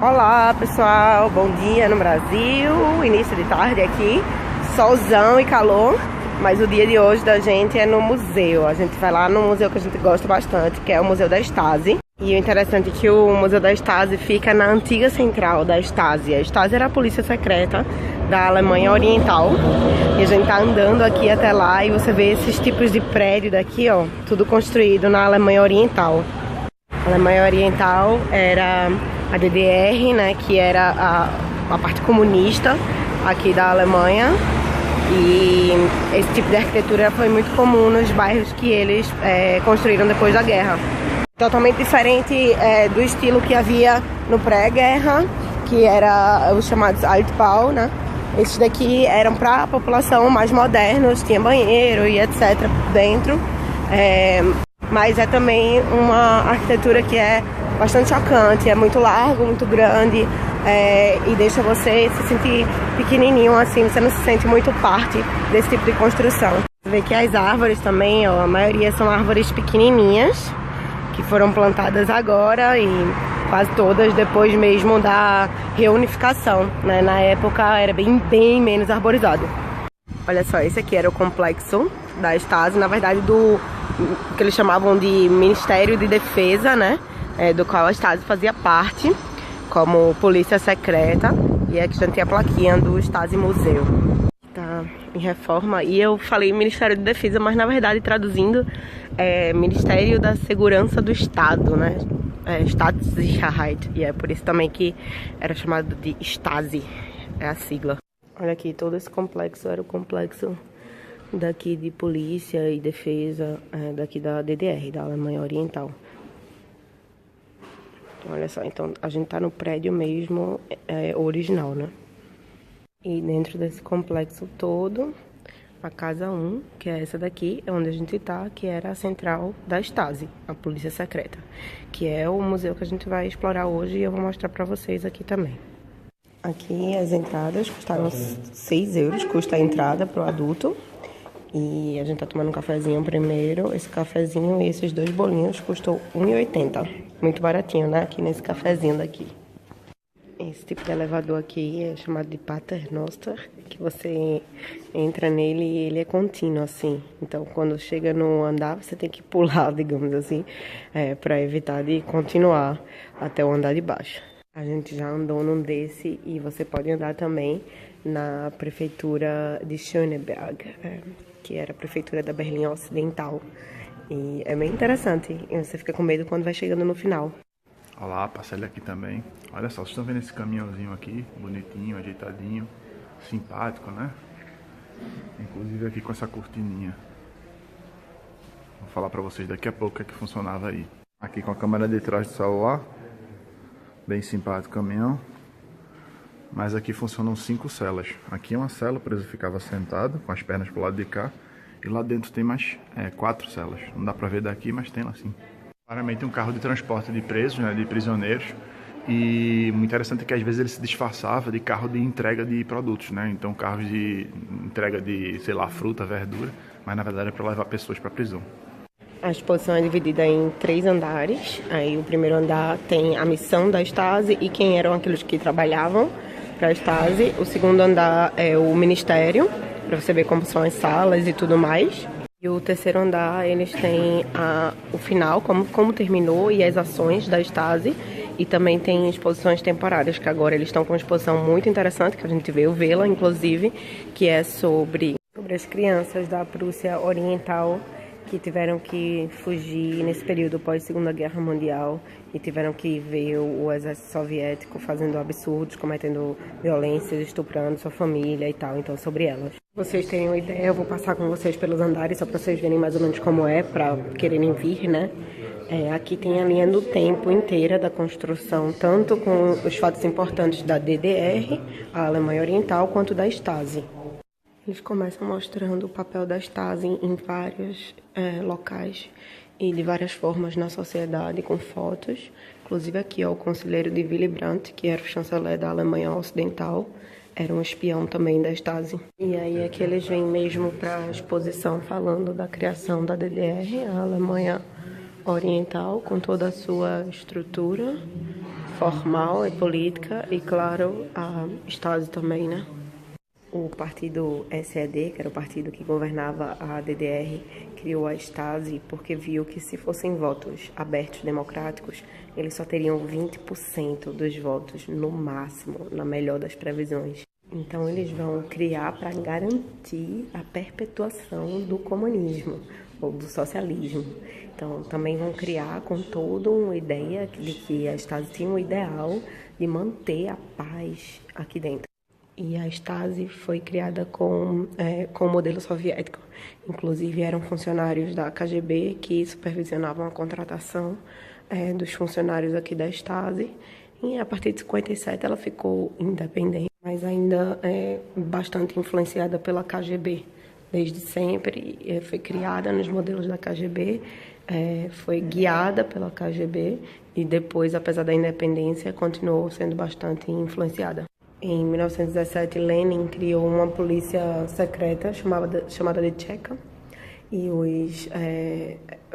Olá pessoal, bom dia no Brasil, início de tarde aqui, solzão e calor, mas o dia de hoje da gente é no museu. A gente vai lá no museu que a gente gosta bastante, que é o Museu da Stasi. E o interessante é que o Museu da Stasi fica na antiga central da Stasi. A Stasi era a polícia secreta da Alemanha Oriental. E a gente tá andando aqui até lá e você vê esses tipos de prédio daqui, ó, tudo construído na Alemanha Oriental. A Alemanha Oriental era a DDR, né, que era a parte comunista aqui da Alemanha. E esse tipo de arquitetura foi muito comum nos bairros que eles construíram depois da guerra. Totalmente diferente do estilo que havia no pré-guerra, que era os chamados Altbau, né? Esses daqui eram para a população mais modernos, tinha banheiro e etc. dentro. Mas é também uma arquitetura que é bastante chocante, é muito largo, muito grande e deixa você se sentir pequenininho assim, você não se sente muito parte desse tipo de construção. Você vê que as árvores também, ó, a maioria são árvores pequenininhas, que foram plantadas agora e quase todas depois mesmo da reunificação, né? Na época era bem menos arborizado. Olha só, esse aqui era o complexo da Stasi, na verdade do que eles chamavam de Ministério de Defesa, né? Do qual a Stasi fazia parte como polícia secreta. E aqui a gente tem a plaquinha do Stasi Museu. Tá em reforma. E eu falei Ministério de Defesa, mas na verdade traduzindo é Ministério da Segurança do Estado, né? Staatssicherheit. E é por isso também que era chamado de Stasi, é a sigla. Olha aqui, todo esse complexo era o complexo daqui de polícia e defesa daqui da DDR, da Alemanha Oriental. Olha só, então a gente tá no prédio mesmo original, né? E dentro desse complexo todo, a Casa 1, que é essa daqui, é onde a gente tá, que era a central da Stasi, a polícia secreta. Que é o museu que a gente vai explorar hoje e eu vou mostrar pra vocês aqui também. Aqui as entradas custaram 6 euros, custa a entrada pro adulto. E a gente tá tomando um cafezinho primeiro. Esse cafezinho e esses 2 bolinhos custou 1,80. Muito baratinho, né? Aqui nesse cafezinho daqui. Esse tipo de elevador aqui é chamado de Paternoster, que você entra nele e ele é contínuo, assim. Então, quando chega no andar, você tem que pular, digamos assim, para evitar de continuar até o andar de baixo. A gente já andou num desse e você pode andar também na prefeitura de Schöneberg, que era a prefeitura da Berlim Ocidental. E é bem interessante, e você fica com medo quando vai chegando no final. Olá, passei aqui também. Olha só, vocês estão vendo esse caminhãozinho aqui, bonitinho, ajeitadinho, simpático, né? Inclusive aqui com essa cortininha. Vou falar pra vocês daqui a pouco que funcionava aí. Aqui com a câmera de trás do celular, bem simpático o caminhão. Mas aqui funcionam 5 celas. Aqui é uma cela, o preso ficava sentado, com as pernas pro lado de cá. E lá dentro tem mais 4 celas. Não dá pra ver daqui, mas tem lá sim. Claramente um carro de transporte de presos, né, de prisioneiros. E o interessante é que às vezes ele se disfarçava de carro de entrega de produtos, né? Então carros de entrega de, sei lá, fruta, verdura. Mas na verdade é para levar pessoas para prisão. A exposição é dividida em 3 andares. Aí o primeiro andar tem a missão da Stasi e quem eram aqueles que trabalhavam para a Stasi. O segundo andar é o ministério, para você ver como são as salas e tudo mais. E o terceiro andar, eles têm o final, como terminou e as ações da Stasi. E também tem exposições temporárias, que agora eles estão com uma exposição muito interessante, que a gente veio vê-la, inclusive, que é sobre as crianças da Prússia Oriental que tiveram que fugir nesse período pós-Segunda Guerra Mundial e tiveram que ver o exército soviético fazendo absurdos, cometendo violências, estuprando sua família e tal, então sobre elas. Pra vocês terem uma ideia, eu vou passar com vocês pelos andares, só para vocês verem mais ou menos como é, para quererem vir, né? Aqui tem a linha do tempo inteira da construção, tanto com os fatos importantes da DDR, a Alemanha Oriental, quanto da Stasi. Eles começam mostrando o papel da Stasi em vários locais e de várias formas na sociedade, com fotos. Inclusive aqui, ó, o conselheiro de Willy Brandt, que era o chanceler da Alemanha Ocidental, era um espião também da Stasi. E aí é que eles vêm mesmo para a exposição falando da criação da DDR, a Alemanha Oriental, com toda a sua estrutura formal e política e, claro, a Stasi também, né? O partido SED, que era o partido que governava a DDR, criou a Stasi porque viu que se fossem votos abertos democráticos, eles só teriam 20% dos votos no máximo, na melhor das previsões. Então eles vão criar para garantir a perpetuação do comunismo ou do socialismo. Então também vão criar com toda uma ideia de que a Stasi tinha um ideal de manter a paz aqui dentro. E a Stasi foi criada com o modelo soviético. Inclusive, eram funcionários da KGB que supervisionavam a contratação dos funcionários aqui da Stasi. E a partir de 57 ela ficou independente, mas ainda bastante influenciada pela KGB. Desde sempre foi criada nos modelos da KGB, foi guiada pela KGB e depois, apesar da independência, continuou sendo bastante influenciada. Em 1917, Lenin criou uma polícia secreta chamada de Cheka, e os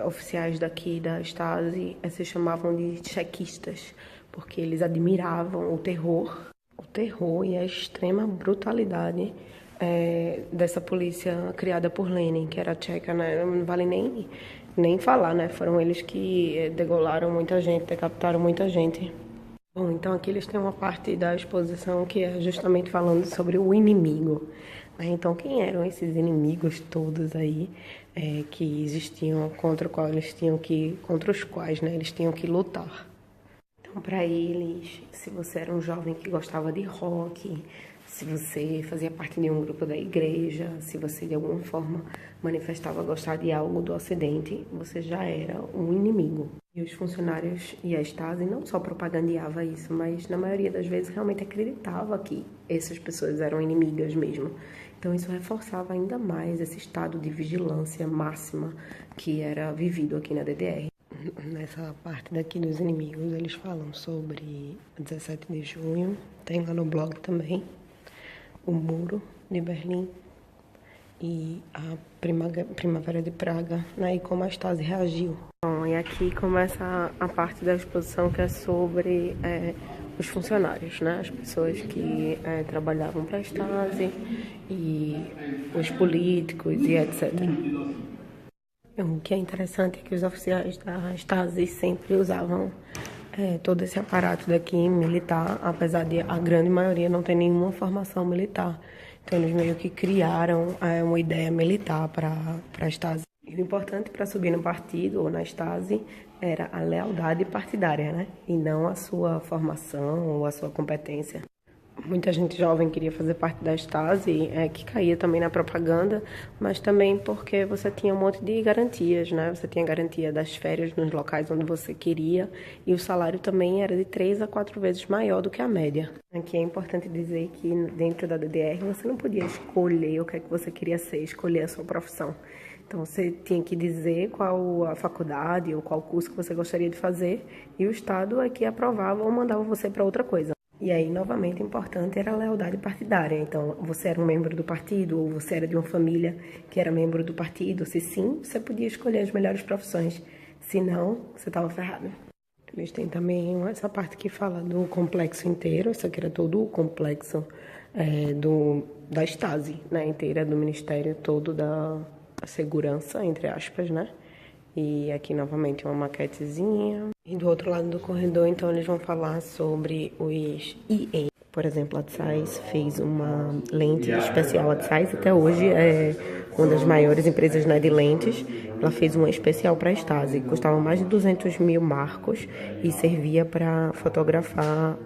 oficiais daqui da Stasi se chamavam de chequistas, porque eles admiravam o terror e a extrema brutalidade dessa polícia criada por Lenin, que era tcheca, né? Não vale nem falar, né? Foram eles que degolaram muita gente, decapitaram muita gente. Bom, então aqui eles têm uma parte da exposição que é justamente falando sobre o inimigo. Então, quem eram esses inimigos todos aí que existiam, contra os quais, né, eles tinham que lutar? Então, para eles, se você era um jovem que gostava de rock, se você fazia parte de um grupo da igreja, se você de alguma forma manifestava gostar de algo do Ocidente, você já era um inimigo. E os funcionários e a Stasi não só propagandeava isso, mas na maioria das vezes realmente acreditava que essas pessoas eram inimigas mesmo. Então isso reforçava ainda mais esse estado de vigilância máxima que era vivido aqui na DDR. Nessa parte daqui dos inimigos, eles falam sobre 17 de junho, tem lá no blog também, o Muro de Berlim e a Primavera de Praga, né, e como a Stasi reagiu. Bom, e aqui começa a parte da exposição que é sobre os funcionários, né, as pessoas que trabalhavam para a Stasi e os políticos e etc. O que é interessante é que os oficiais da Stasi sempre usavam todo esse aparato daqui militar, apesar de a grande maioria não ter nenhuma formação militar. Então eles meio que criaram uma ideia militar para a Stasi. E o importante para subir no partido ou na Stasi era a lealdade partidária, né? E não a sua formação ou a sua competência. Muita gente jovem queria fazer parte da Stasi, que caía também na propaganda, mas também porque você tinha um monte de garantias, né? Você tinha garantia das férias nos locais onde você queria e o salário também era de 3 a 4 vezes maior do que a média. Aqui é importante dizer que dentro da DDR você não podia escolher o que é que você queria ser, escolher a sua profissão. Então você tinha que dizer qual a faculdade ou qual curso que você gostaria de fazer e o Estado é que aprovava ou mandava você para outra coisa. E aí, novamente, importante era a lealdade partidária. Então, você era um membro do partido ou você era de uma família que era membro do partido. Se sim, você podia escolher as melhores profissões. Se não, você estava ferrado. Eles têm também essa parte que fala do complexo inteiro. Isso aqui era todo o complexo da Stasi, né? Inteira, do Ministério todo da Segurança, entre aspas, né? E aqui, novamente, uma maquetezinha. E do outro lado do corredor, então, eles vão falar sobre os IE. Por exemplo, a Zeiss fez uma lente especial. A Zeiss, até hoje, é uma das maiores empresas, né, de lentes. Ela fez uma especial para a Stasi. Custava mais de 200 mil marcos e servia para fotografar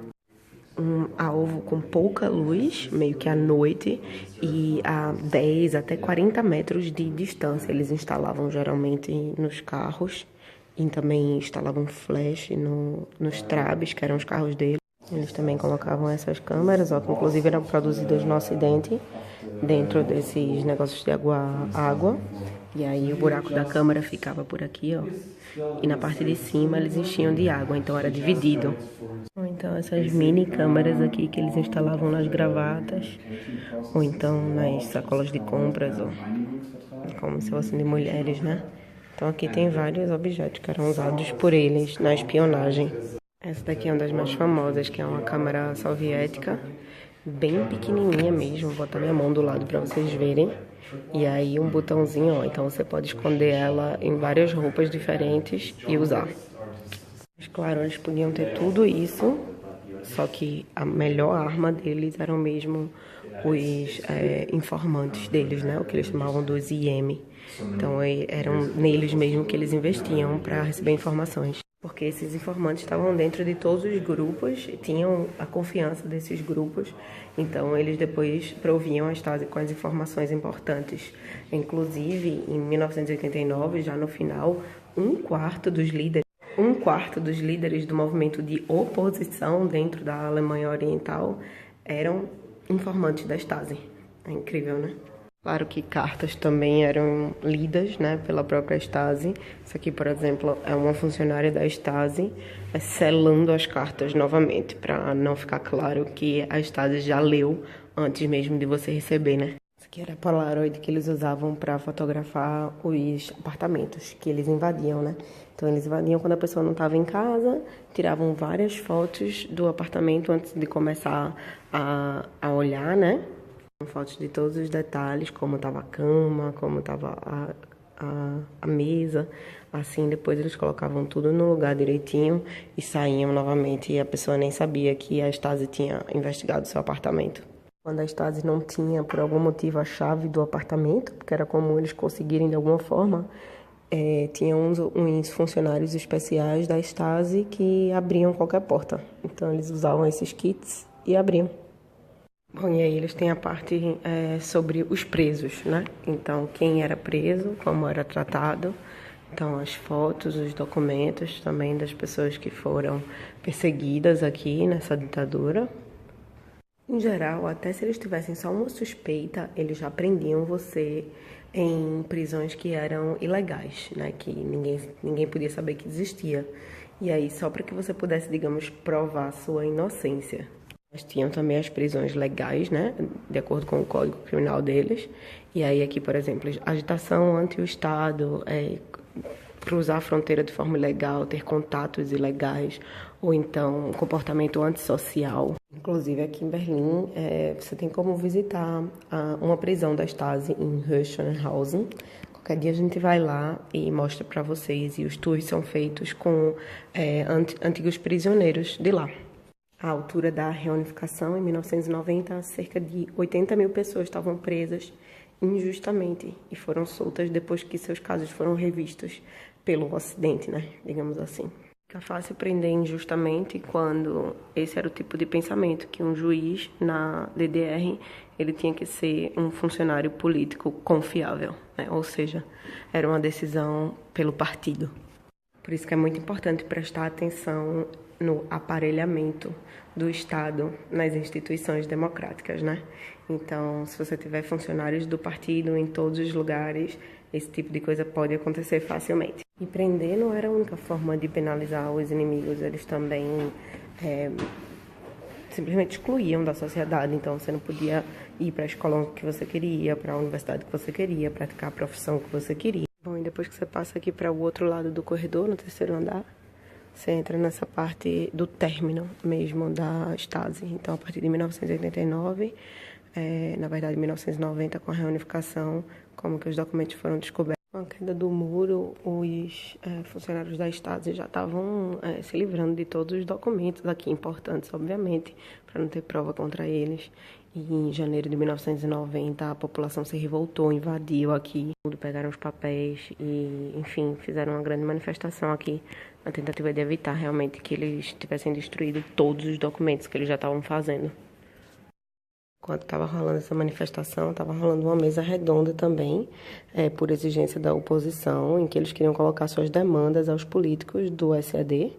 um alvo com pouca luz, meio que à noite, e a 10 até 40 metros de distância. Eles instalavam geralmente nos carros e também instalavam flash nos Trabes, que eram os carros deles. Eles também colocavam essas câmeras, ó, que inclusive eram produzidas no Ocidente, dentro desses negócios de água. E aí o buraco da câmera ficava por aqui, ó. E na parte de cima eles enchiam de água, então era dividido. Então essas mini câmeras aqui que eles instalavam nas gravatas, ou então nas sacolas de compras, ou como se fossem de mulheres, né? Então aqui tem vários objetos que eram usados por eles na espionagem. Essa daqui é uma das mais famosas, que é uma câmera soviética, bem pequenininha mesmo. Vou botar minha mão do lado para vocês verem. E aí um botãozinho, ó, então você pode esconder ela em várias roupas diferentes e usar. Mas claro, eles podiam ter tudo isso, só que a melhor arma deles eram mesmo os informantes deles, né? O que eles chamavam dos IM. Então eram neles mesmo que eles investiam para receber informações. Porque esses informantes estavam dentro de todos os grupos, tinham a confiança desses grupos, então eles depois proviam a Stasi com as informações importantes. Inclusive, em 1989, já no final, um quarto dos líderes do movimento de oposição dentro da Alemanha Oriental eram informantes da Stasi. É incrível, né? Claro que cartas também eram lidas, né, pela própria Stasi. Isso aqui, por exemplo, é uma funcionária da Stasi selando as cartas novamente, para não ficar claro que a Stasi já leu antes mesmo de você receber, né? Isso aqui era a Polaroid que eles usavam para fotografar os apartamentos que eles invadiam, né? Então eles invadiam quando a pessoa não estava em casa, tiravam várias fotos do apartamento antes de começar a olhar, né? Fotos de todos os detalhes, como estava a cama, como estava a mesa. Assim, depois eles colocavam tudo no lugar direitinho e saíam novamente. E a pessoa nem sabia que a Stasi tinha investigado seu apartamento. Quando a Stasi não tinha, por algum motivo, a chave do apartamento, porque era comum eles conseguirem de alguma forma, tinha uns funcionários especiais da Stasi que abriam qualquer porta. Então eles usavam esses kits e abriam. Bom, e aí eles têm a parte sobre os presos, né? Então, quem era preso, como era tratado. Então, as fotos, os documentos também das pessoas que foram perseguidas aqui nessa ditadura. Em geral, até se eles tivessem só uma suspeita, eles já prendiam você em prisões que eram ilegais, né? Que ninguém podia saber que existia. E aí, só para que você pudesse, digamos, provar sua inocência. Mas tinham também as prisões legais, né, de acordo com o Código Criminal deles. E aí aqui, por exemplo, agitação ante o Estado, cruzar a fronteira de forma ilegal, ter contatos ilegais, ou então comportamento antissocial. Inclusive aqui em Berlim, você tem como visitar uma prisão da Stasi em Hohenhausen. Qualquer dia a gente vai lá e mostra para vocês, e os tours são feitos com antigos prisioneiros de lá. À altura da reunificação, em 1990, cerca de 80 mil pessoas estavam presas injustamente e foram soltas depois que seus casos foram revistos pelo Ocidente, né? Digamos assim. Fica fácil prender injustamente quando esse era o tipo de pensamento, que um juiz na DDR ele tinha que ser um funcionário político confiável, né? Ou seja, era uma decisão pelo partido. Por isso que é muito importante prestar atenção no aparelhamento do Estado nas instituições democráticas, né? Então, se você tiver funcionários do partido em todos os lugares, esse tipo de coisa pode acontecer facilmente. E prender não era a única forma de penalizar os inimigos, eles também simplesmente excluíam da sociedade. Então, você não podia ir para a escola que você queria, para a universidade que você queria, praticar a profissão que você queria. Bom, e depois que você passa aqui para o outro lado do corredor, no terceiro andar, você entra nessa parte do término mesmo da Stasi. Então, a partir de 1989, na verdade 1990, com a reunificação, como que os documentos foram descobertos. Com a queda do muro, os funcionários da Stasi já estavam se livrando de todos os documentos aqui importantes, obviamente, para não ter prova contra eles. E em janeiro de 1990, a população se revoltou, invadiu aqui, pegaram os papéis e, enfim, fizeram uma grande manifestação aqui na tentativa de evitar realmente que eles tivessem destruído todos os documentos que eles já estavam fazendo. Enquanto estava rolando essa manifestação, estava rolando uma mesa redonda também, por exigência da oposição, em que eles queriam colocar suas demandas aos políticos do SED,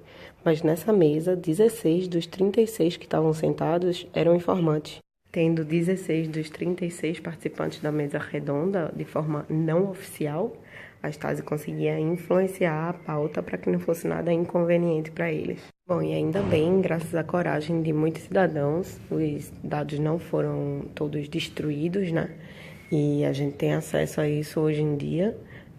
mas nessa mesa, 16 dos 36 que estavam sentados eram informantes. Tendo 16 dos 36 participantes da mesa redonda de forma não oficial, a Stasi conseguia influenciar a pauta para que não fosse nada inconveniente para eles. Bom, e ainda bem, graças à coragem de muitos cidadãos, os dados não foram todos destruídos, né? E a gente tem acesso a isso hoje em dia.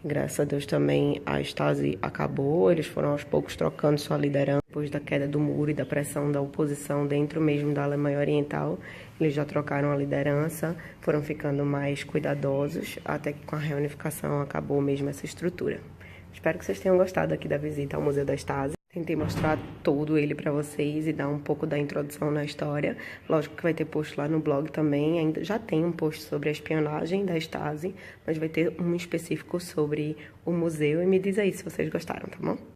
Graças a Deus também a Stasi acabou, eles foram aos poucos trocando sua liderança. Depois da queda do muro e da pressão da oposição dentro mesmo da Alemanha Oriental, eles já trocaram a liderança, foram ficando mais cuidadosos, até que com a reunificação acabou mesmo essa estrutura. Espero que vocês tenham gostado aqui da visita ao Museu da Stasi. Tentei mostrar todo ele para vocês e dar um pouco da introdução na história. Lógico que vai ter post lá no blog também. Ainda já tem um post sobre a espionagem da Stasi, mas vai ter um específico sobre o museu. E me diz aí se vocês gostaram, tá bom?